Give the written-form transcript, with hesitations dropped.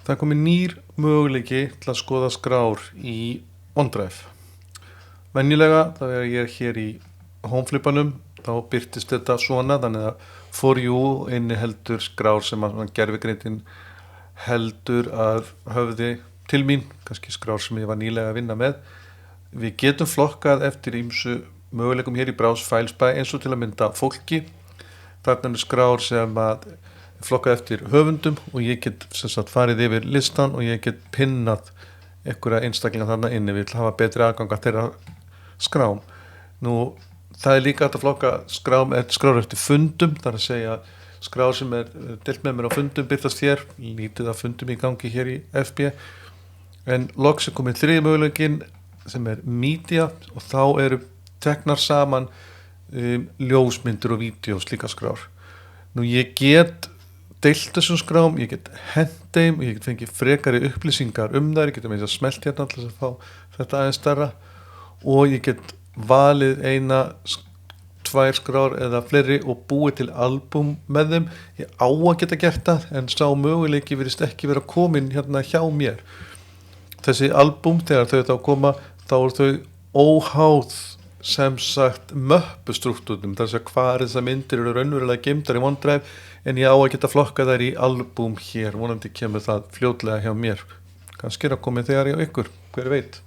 Það er komið nýr möguleiki til að skoða skrár í OneDrive. Venjulega þegar ég er hér í homeflipanum þá birtist þetta svona, þannig að For You inniheldur skrár sem að gervigreindin heldur að höfði til mín, kannski skrár sem ég var nýlega að vinna með. Við getum flokkað eftir ýmsu möguleikum hér í Browse Files by eins og til að mynda fólki. Þarna eru skrár sem að flokkað eftir höfundum og ég get sem sagt farið yfir listan og ég get pinnað einhverja einstaklinga þarna inni, við hafa betri aðgang að þeirra skrám. Nú, það er líka hægt að flokka skrár eftir fundum, það er að segja skrár sem er deilt með mér á fundum birtast hér, lítið af fundum í gangi hér í FB. En loks er komið þriðji möguleikin sem er media og þá eru teknar saman ljósmyndir og vídeós líka skrár. Nú ég get deilt þessum skrám, ég get hent þeim og ég get fengið frekari upplýsingar þær, ég get með þess að smelt hérna til þess að fá þetta aðeins stærra og ég get valið eina, tvær skrár eða fleiri og búið til albúm með þeim. Ég á að geta gert það en sá möguleiki virðist ekki vera komin hérna hjá mér. Þessi albúm þegar þau þá koma þá eru þau óháð sem sagt möppustruktúrum, þess að hvar þessar myndir eru raunverulega geymdar í OneDrive en ég á að geta flokkað þær í albúm hér, vonandi kemur það fljótlega hjá mér. Kannski er að komið þegar hjá ykkur, hver veit.